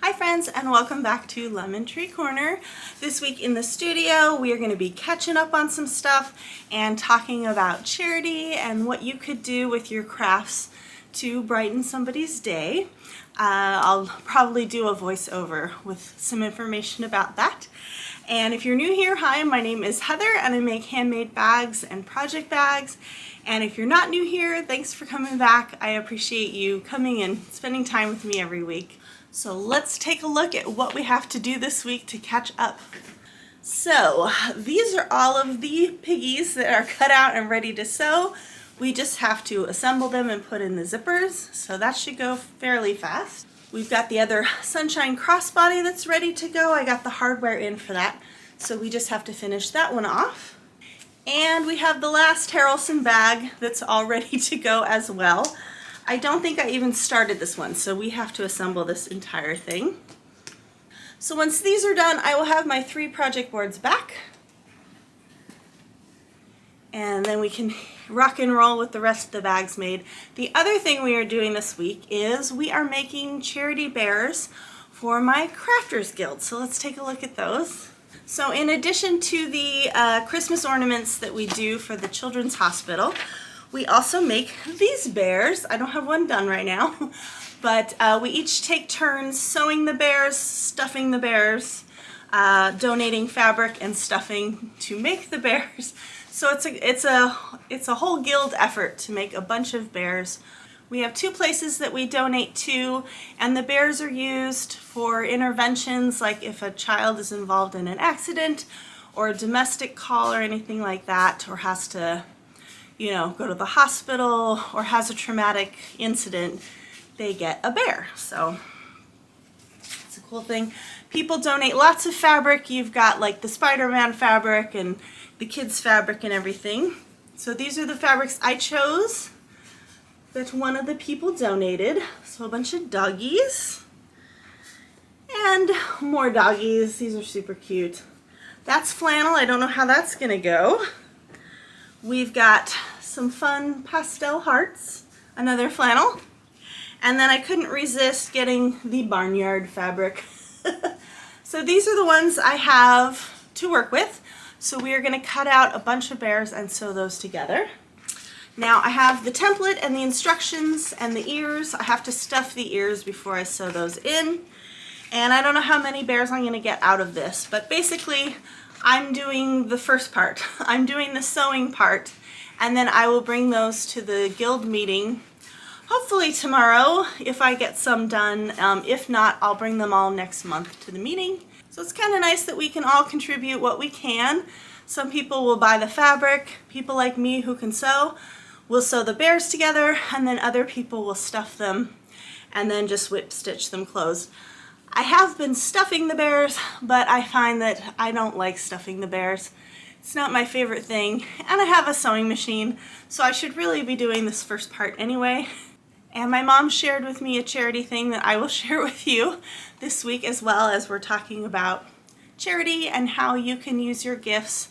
Hi friends, and welcome back to Lemon Tree Corner. This week in the studio we are going to be catching up on some stuff and talking about charity and what you could do with your crafts to brighten somebody's day. I'll probably do a voiceover with some information about that. And if you're new here, hi, my name is Heather and I make handmade bags and project bags. And if you're not new here, thanks for coming back. I appreciate you coming and spending time with me every week. So let's take a look at what we have to do this week to catch up. So these are all of the piggies that are cut out and ready to sew. We just have to assemble them and put in the zippers, so that should go fairly fast. We've got the other Sunshine Crossbody that's ready to go. I got the hardware in for that, so we just have to finish that one off. And we have the last Haralson Bag that's all ready to go as well. I don't think I even started this one, so we have to assemble this entire thing. So once these are done, I will have my 3 project boards back. And then we can rock and roll with the rest of the bags made. The other thing we are doing this week is we are making charity bears for my Crafters Guild. So let's take a look at those. So in addition to the Christmas ornaments that we do for the Children's Hospital, we also make these bears. I don't have one done right now, but we each take turns sewing the bears, stuffing the bears, donating fabric and stuffing to make the bears. So it's a whole guild effort to make a bunch of bears. We have 2 places that we donate to, and the bears are used for interventions like if a child is involved in an accident or a domestic call or anything like that, or has to go to the hospital or has a traumatic incident, they get a bear. So it's a cool thing. People donate lots of fabric. You've got like the Spider-Man fabric and the kids fabric and everything. So these are the fabrics I chose that one of the people donated. So a bunch of doggies and more doggies. These are super cute. That's flannel. I don't know how that's gonna go. We've got some fun pastel hearts, another flannel, and then I couldn't resist getting the barnyard fabric. So these are the ones I have to work with. So we are going to cut out a bunch of bears and sew those together. Now I have the template and the instructions and the ears. I have to stuff the ears before I sew those in. And I don't know how many bears I'm going to get out of this, but basically I'm doing the first part. I'm doing the sewing part, and then I will bring those to the guild meeting hopefully tomorrow if I get some done. If not, I'll bring them all next month to the meeting. So it's kind of nice that we can all contribute what we can. Some people will buy the fabric. People like me who can sew will sew the bears together, and then other people will stuff them and then just whip stitch them closed. I have been stuffing the bears, but I find that I don't like stuffing the bears. It's not my favorite thing, and I have a sewing machine, so I should really be doing this first part anyway. And my mom shared with me a charity thing that I will share with you this week, as well as we're talking about charity and how you can use your gifts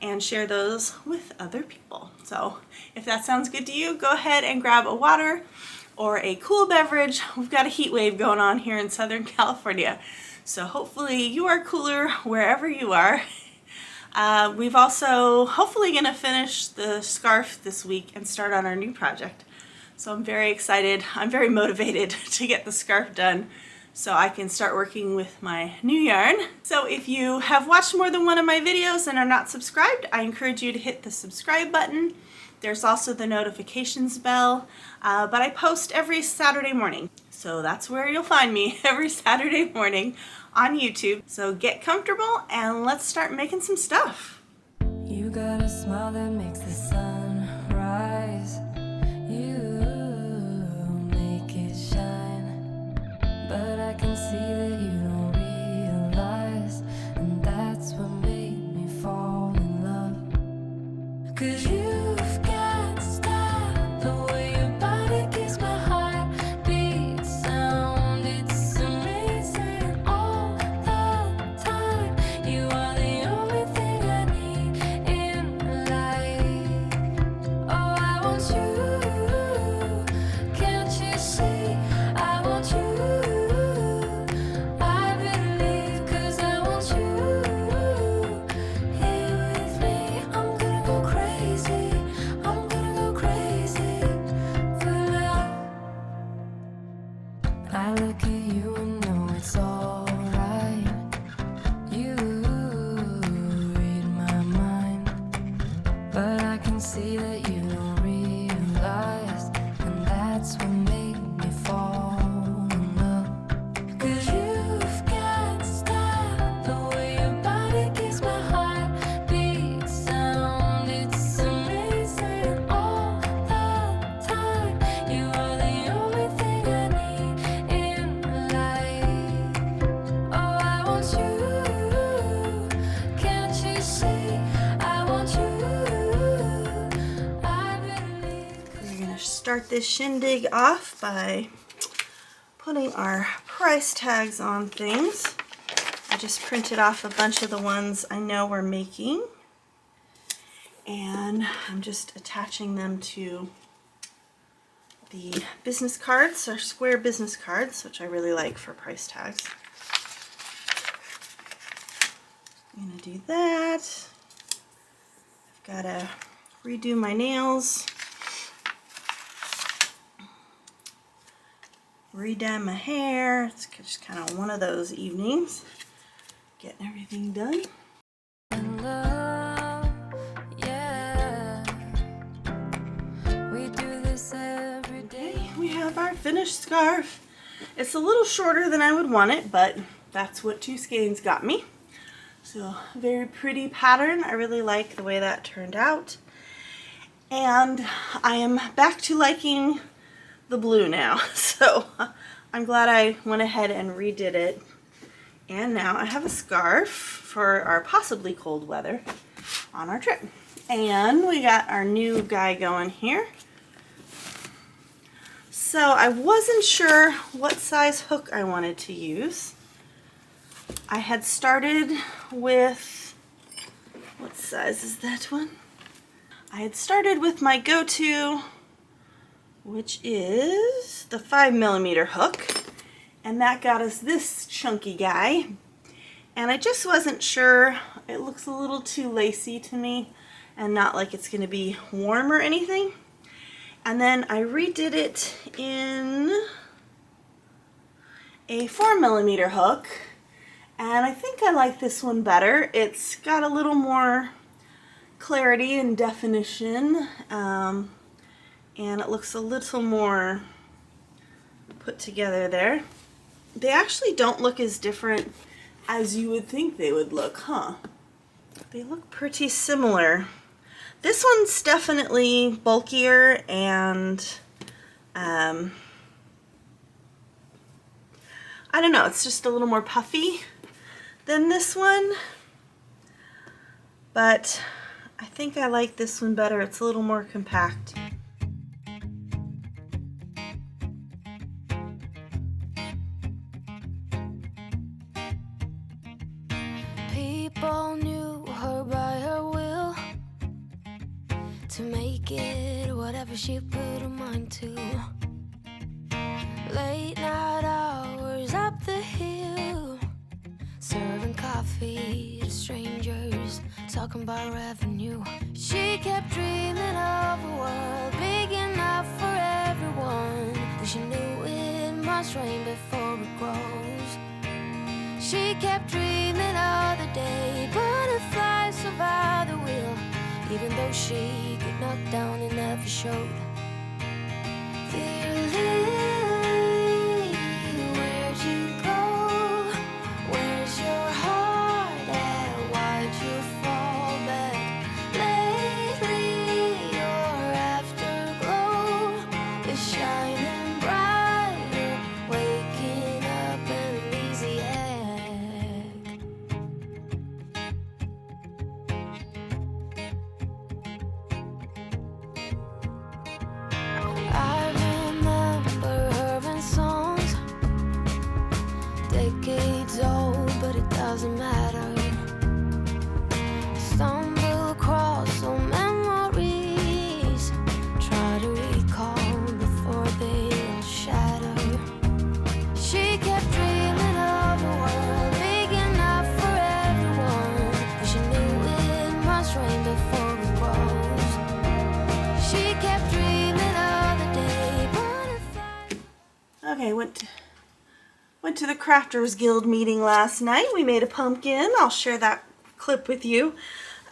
and share those with other people. So if that sounds good to you, go ahead and grab a water or a cool beverage. We've got a heat wave going on here in Southern California, so hopefully you are cooler wherever you are. We've also hopefully going to finish the scarf this week and start on our new project. So I'm very excited. I'm very motivated to get the scarf done so I can start working with my new yarn. So if you have watched more than one of my videos and are not subscribed, I encourage you to hit the subscribe button. There's also the notifications bell, but I post every Saturday morning. So that's where you'll find me, every Saturday morning on YouTube. So get comfortable and let's start making some stuff. You got a smile that makes the sun rise. You make it shine. But I can see that you don't realize, and that's what made me fall in love. 'Cause you've got style, the way your body keeps my heart beat sound. It's amazing all the time. You are the only thing I need in life. Oh, I want you. Can't you see? I want you. start this shindig off by putting our price tags on things. I just printed off a bunch of the ones I know we're making, and I'm just attaching them to the business cards, or square business cards, which I really like for price tags. I'm gonna do that. I've gotta redo my nails, redye my hair. It's just kind of one of those evenings, getting everything done. And love, yeah. We do this every day. Okay, we have our finished scarf. It's a little shorter than I would want it, but that's what two skeins got me. So, very pretty pattern. I really like the way that turned out. And I am back to liking the blue now. So, I'm glad I went ahead and redid it. And now I have a scarf for our possibly cold weather on our trip. And we got our new guy going here. So, I wasn't sure what size hook I wanted to use. I had started with, what size is that one? I had started with my go-to, which is the 5mm hook, and that got us this chunky guy. And I just wasn't sure. It looks a little too lacy to me and not like it's going to be warm or anything. And then I redid it in a 4mm hook. And I think I like this one better. It's got a little more clarity and definition, and it looks a little more put together there. They actually don't look as different as you would think they would look, huh? They look pretty similar. This one's definitely bulkier and I don't know, it's just a little more puffy than this one, but I think I like this one better. It's a little more compact. People knew her by her will to make it whatever she put her mind to. Late night hours up the hill, serving coffee to strangers, talking about revenue. She kept dreaming of a world big enough for everyone, but she knew it must rain before it grows. She kept dreaming of the day butterflies survive the wheel, even though she got knocked down and never showed. Dear Lily, where'd you go? Where's your heart at? Why'd you fall back? Lately your afterglow is shining brighter, waking up an uneasy egg. I remember her in songs, decades old, but it doesn't matter. Stumble across old memories, try to recall before they all shatter. She kept dreaming of a world big enough for everyone, but she knew it must rain before it grows. She kept dreaming of the day butterfly. Okay, went to the Crafters Guild meeting last night. We made a pumpkin. I'll share that clip with you.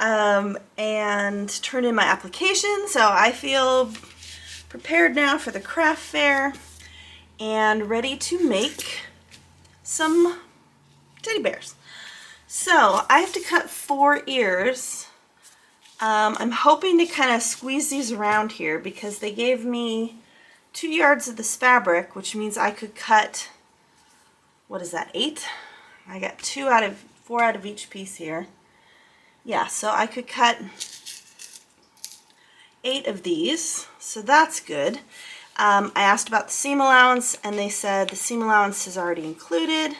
And turned in my application, so I feel prepared now for the craft fair and ready to make some teddy bears. So I have to cut 4 ears. I'm hoping to kind of squeeze these around here because they gave me 2 yards of this fabric, which means I could cut, what is that, 8? I got 4 out of each piece here. Yeah, so I could cut 8 of these, so that's good. I asked about the seam allowance, and they said the seam allowance is already included,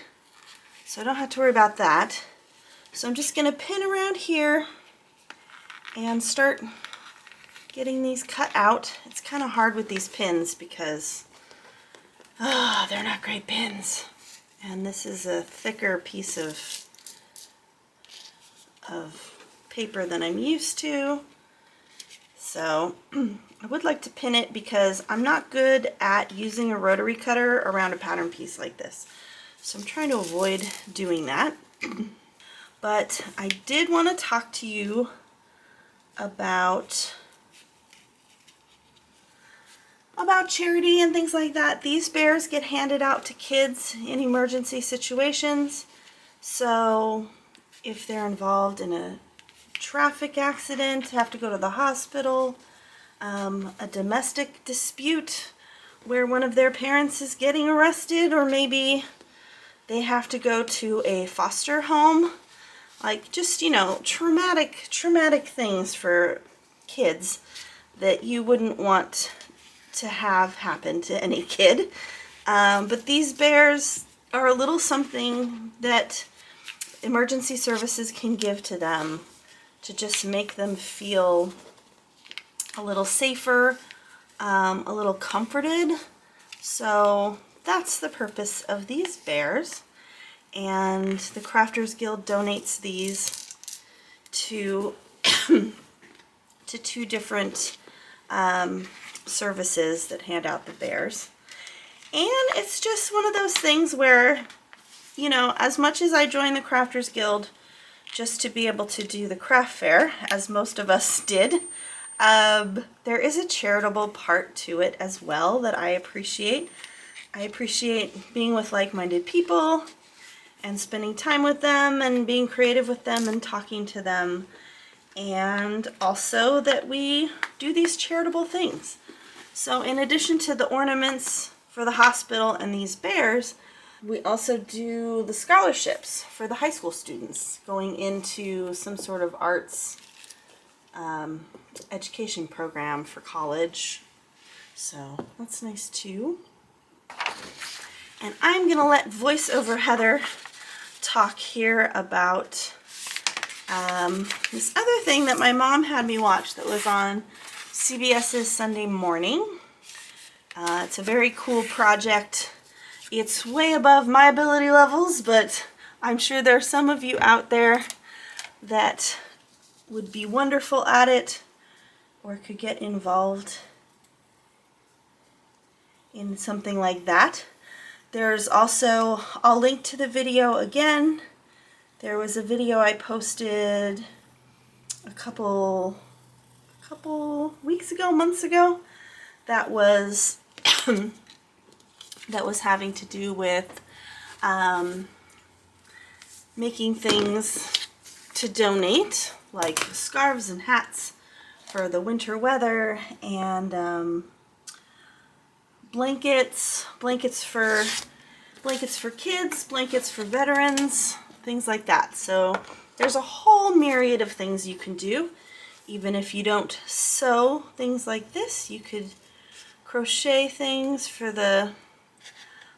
so I don't have to worry about that. So I'm just going to pin around here and start getting these cut out. It's kind of hard with these pins because they're not great pins. And this is a thicker piece of paper than I'm used to. So I would like to pin it because I'm not good at using a rotary cutter around a pattern piece like this. So I'm trying to avoid doing that. But I did want to talk to you about charity and things like that. These bears get handed out to kids in emergency situations. So if they're involved in a traffic accident, have to go to the hospital, a domestic dispute where one of their parents is getting arrested, or maybe they have to go to a foster home, like just, you know, traumatic things for kids that you wouldn't want to have happen to any kid. But these bears are a little something that emergency services can give to them to just make them feel a little safer, a little comforted. So that's the purpose of these bears. And the Crafters Guild donates these to two different services that hand out the bears. And it's just one of those things where, you know, as much as I joined the Crafters Guild just to be able to do the craft fair, as most of us did, there is a charitable part to it as well that I appreciate. I appreciate being with like-minded people and spending time with them and being creative with them and talking to them. And also that we do these charitable things. So in addition to the ornaments for the hospital and these bears, we also do the scholarships for the high school students going into some sort of arts education program for college. So that's nice too. And I'm gonna let voiceover Heather talk here about this other thing that my mom had me watch that was on CBS's Sunday Morning. It's a very cool project. It's way above my ability levels, but I'm sure there are some of you out there that would be wonderful at it or could get involved in something like that. There's also, I'll link to the video again. There was a video I posted a couple weeks ago, months ago, that was that was having to do with making things to donate, like scarves and hats for the winter weather, and blankets for kids, blankets for veterans, things like that. So there's a whole myriad of things you can do. Even if you don't sew things like this, you could crochet things for the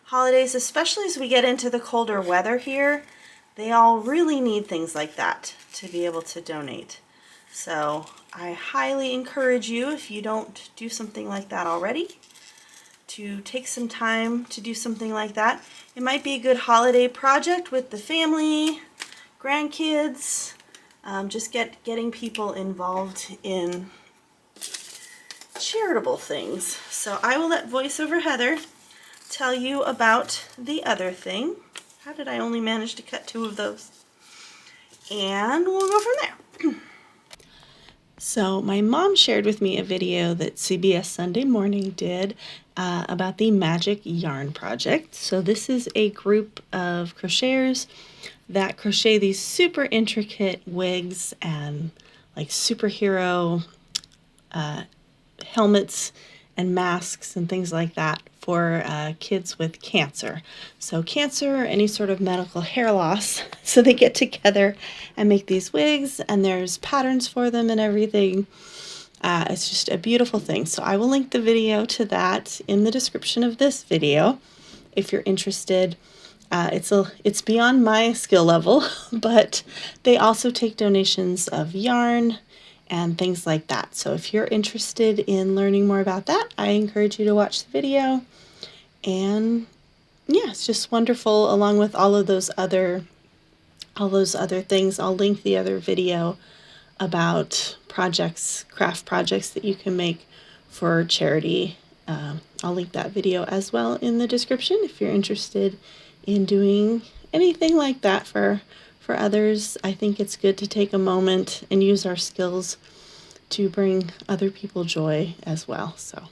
holidays, especially as we get into the colder weather here. They all really need things like that to be able to donate. So I highly encourage you, if you don't do something like that already, to take some time to do something like that. It might be a good holiday project with the family, grandkids, just getting people involved in charitable things. So I will let voiceover Heather tell you about the other thing. How did I only manage to cut 2 of those? And we'll go from there. So my mom shared with me a video that CBS Sunday Morning did about the Magic Yarn Project. So this is a group of crocheters that crochet these super intricate wigs and like superhero helmets and masks and things like that for kids with cancer. So cancer or any sort of medical hair loss. So they get together and make these wigs, and there's patterns for them and everything. It's just a beautiful thing. So I will link the video to that in the description of this video if you're interested. It's beyond my skill level, but they also take donations of yarn and things like that. So if you're interested in learning more about that, I encourage you to watch the video. And yeah, it's just wonderful, along with all those other things. I'll link the other video about projects, craft projects that you can make for charity. I'll link that video as well in the description if you're interested in doing anything like that for others. I think it's good to take a moment and use our skills to bring other people joy as well. So.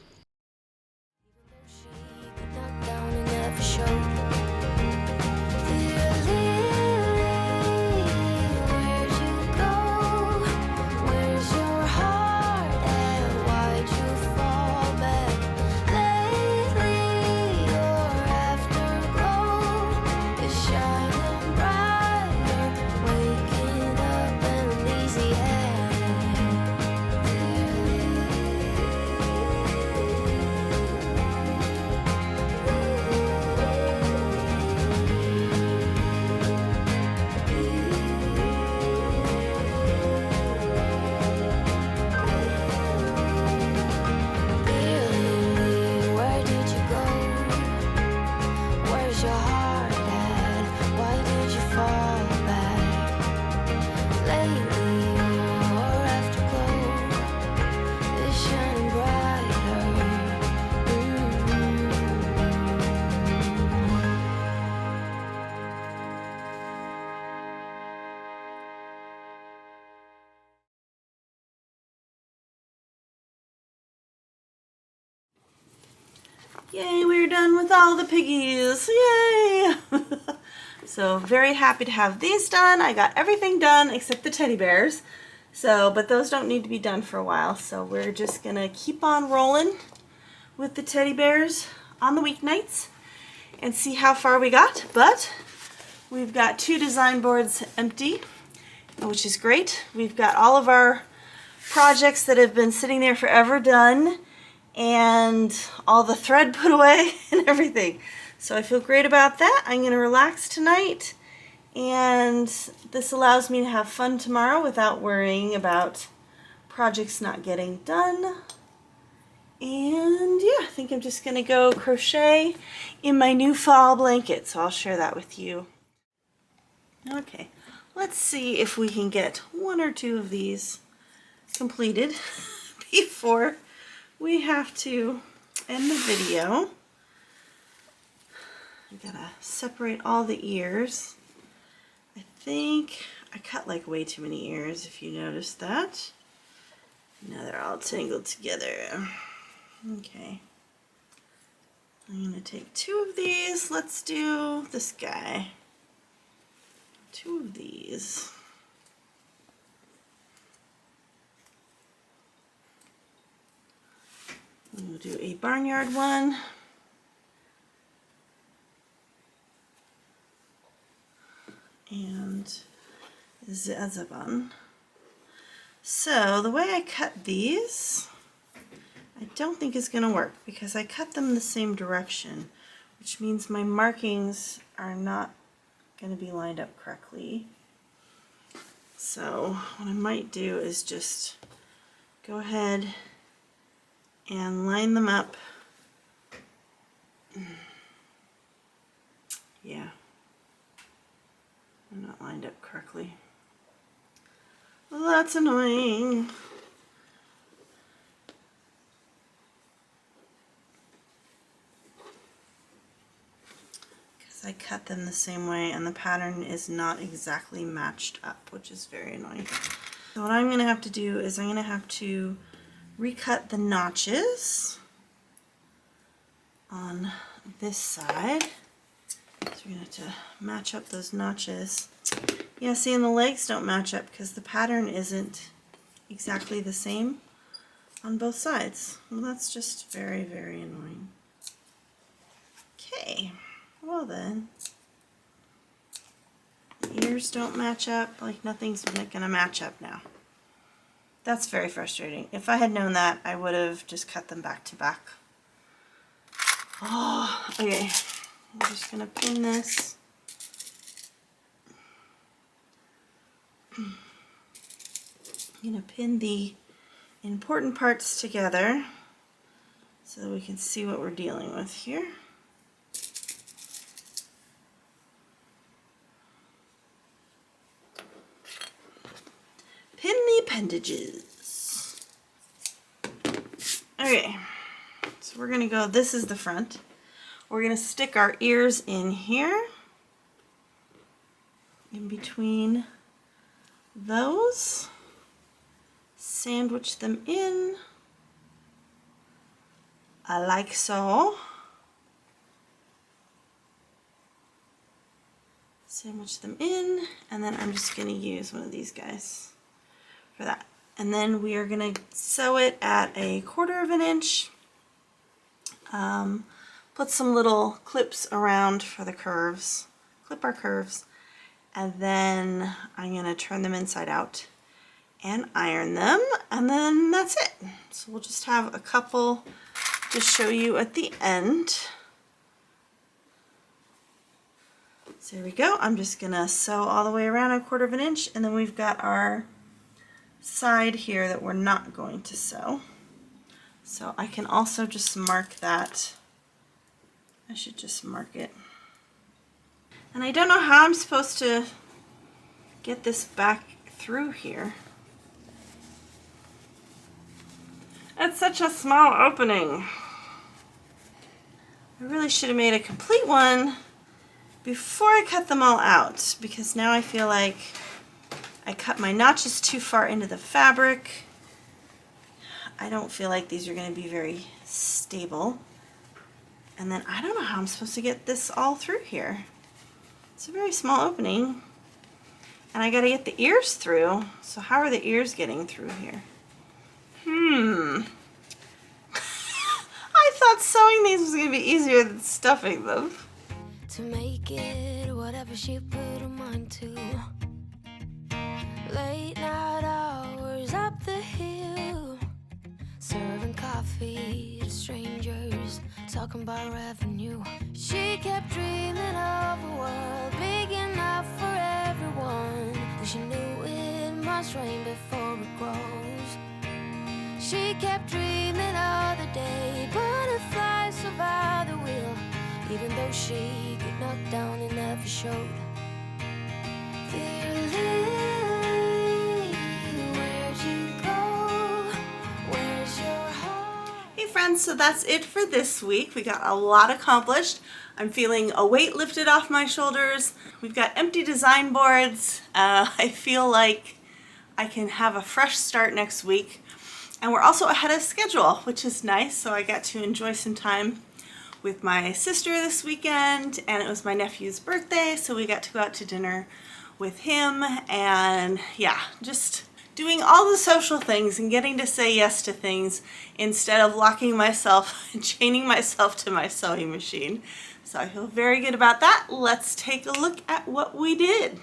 Yay, we're done with all the piggies. Yay! So very happy to have these done. I got everything done except the teddy bears. But those don't need to be done for a while. So we're just gonna keep on rolling with the teddy bears on the weeknights and see how far we got. But we've got 2 design boards empty, which is great. We've got all of our projects that have been sitting there forever done, and all the thread put away and everything. So I feel great about that. I'm going to relax tonight, and this allows me to have fun tomorrow without worrying about projects not getting done. And yeah, I think I'm just going to go crochet in my new fall blanket, so I'll share that with you. Okay, let's see if we can get 1 or 2 of these completed before we have to end the video. I gotta separate all the ears. I think I cut like way too many ears, if you noticed that. Now they're all tangled together. Okay. I'm gonna take 2 of these. Let's do this guy. 2 of these. We'll do a barnyard one. And Zazaban. So the way I cut these, I don't think is going to work because I cut them the same direction, which means my markings are not going to be lined up correctly. So what I might do is just go ahead and line them up. Yeah, they're not lined up correctly. Well, that's annoying. Because I cut them the same way and the pattern is not exactly matched up, which is very annoying. So what I'm going to have to do is I'm going to have to recut the notches on this side. So we're going to have to match up those notches. Yeah, see, and the legs don't match up because the pattern isn't exactly the same on both sides. Well, that's just very, very annoying. Okay, well then, the ears don't match up, like nothing's going to match up now. That's very frustrating. If I had known that, I would have just cut them back to back. Oh, okay. I'm just gonna pin this. I'm gonna pin the important parts together so that we can see what we're dealing with here. Pin the appendages. Okay, so we're gonna go, this is the front. We're gonna stick our ears in here, in between those, sandwich them in, like so. Sandwich them in, and then I'm just gonna use one of these guys for that. And then we are gonna sew it at 1/4 of an inch. Put some little clips around for the curves, clip our curves, and then I'm gonna turn them inside out and iron them, and then that's it. So we'll just have a couple to show you at the end. So there we go. I'm just gonna sew all the way around 1/4 of an inch, and then we've got our side here that we're not going to sew. So I can also just mark that. I should just mark it. And I don't know how I'm supposed to get this back through here. It's such a small opening. I really should have made a complete one before I cut them all out, because now I feel like I cut my notches too far into the fabric. I don't feel like these are going to be very stable. And then I don't know how I'm supposed to get this all through here. It's a very small opening. And I got to get the ears through. So how are the ears getting through here? I thought sewing these was going to be easier than stuffing them. To make it whatever she put her mind to. Late night hours up the hill, serving coffee to strangers, talking about revenue. She kept dreaming of a world big enough for everyone, but she knew it must rain before it grows. She kept dreaming of the day butterflies survive the wheel, even though she got knocked down and never showed. Dear Lily, where'd you go? Where's your heart? Hey friends, so that's it for this week. We got a lot accomplished. I'm feeling a weight lifted off my shoulders. We've got empty design boards. I feel like I can have a fresh start next week. And we're also ahead of schedule, which is nice. So I got to enjoy some time with my sister this weekend, and it was my nephew's birthday, so we got to go out to dinner with him, and yeah, just doing all the social things and getting to say yes to things instead of locking myself and chaining myself to my sewing machine. So I feel very good about that. Let's take a look at what we did.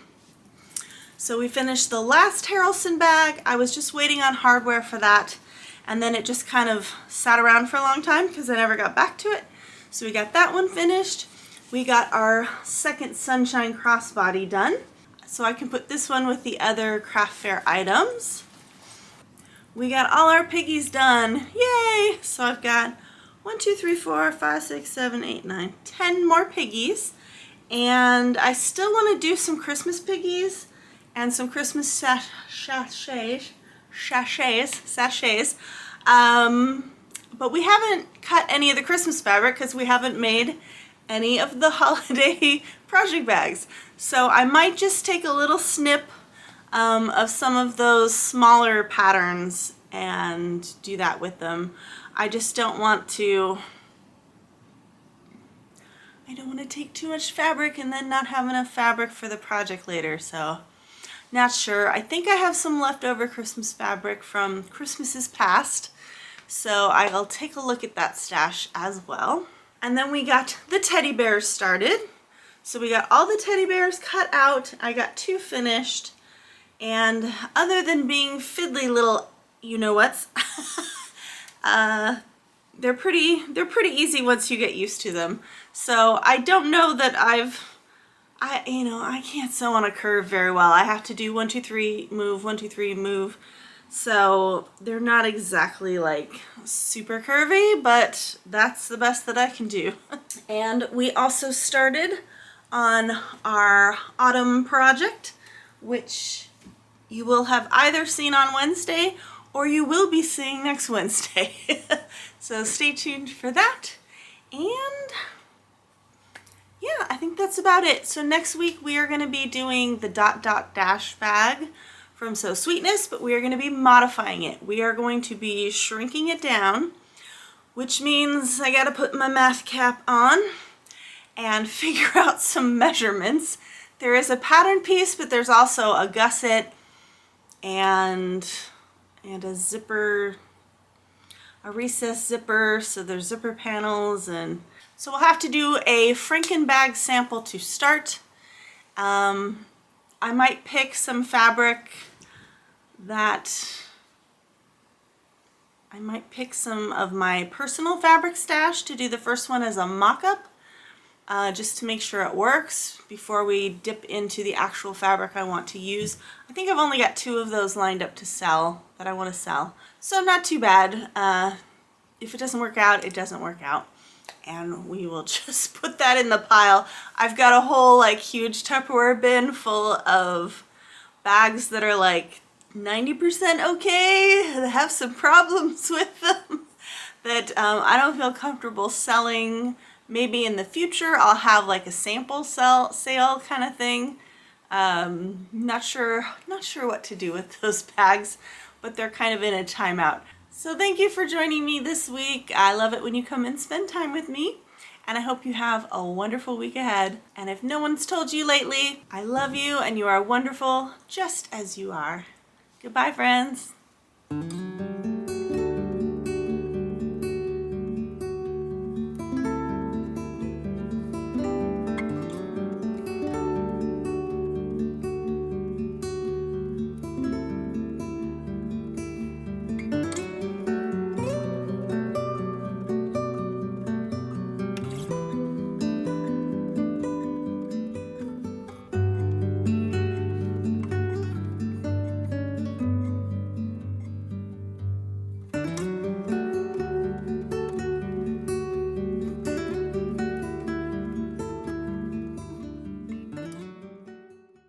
So we finished the last Haralson bag. I was just waiting on hardware for that, and then it just kind of sat around for a long time because I never got back to it. So we got that one finished. We got our second Sunshine Crossbody done. So I can put this one with the other craft fair items. We got all our piggies done. Yay! So I've got 1, 2, 3, 4, 5, 6, 7, 8, 9, 10 more piggies. And I still want to do some Christmas piggies and some Christmas sachets. But we haven't cut any of the Christmas fabric because we haven't made any of the holiday project bags. So I might just take a little snip of some of those smaller patterns and do that with them. I just don't want to take too much fabric and then not have enough fabric for the project later, so not sure. I think I have some leftover Christmas fabric from Christmases past. So I'll take a look at that stash as well. And then we got the teddy bears started. So we got all the teddy bears cut out. I got 2 finished. And other than being fiddly little you know what's they're pretty easy once you get used to them. So I don't know that I can't sew on a curve very well. I have to do 1, 2, 3, move, 1, 2, 3, move. So they're not exactly like super curvy, but that's the best that I can do. And we also started on our autumn project, which you will have either seen on Wednesday or you will be seeing next Wednesday. So stay tuned for that. And yeah, I think that's about it. So next week we are going to be doing the dot dot dash bag from So Sweetness, but we are going to be modifying it. We are going to be shrinking it down, which means I got to put my math cap on and figure out some measurements. There is a pattern piece, but there's also a gusset and a zipper, a recessed zipper, so there's zipper panels, and so we'll have to do a Franken bag sample to start. I might pick some fabric I might pick some of my personal fabric stash to do the first one as a mock-up, just to make sure it works before we dip into the actual fabric I want to use. I think I've only got 2 of those lined up to sell, that I want to sell. So not too bad. If it doesn't work out, it doesn't work out. And we will just put that in the pile. I've got a whole like huge Tupperware bin full of bags that are like 90% okay, that have some problems with them that I don't feel comfortable selling. Maybe in the future I'll have like a sample sale kind of thing. Not sure what to do with those bags, but they're kind of in a timeout. So thank you for joining me this week. I love it when you come and spend time with me, and I hope you have a wonderful week ahead. And if no one's told you lately, I love you and you are wonderful just as you are. Goodbye, friends.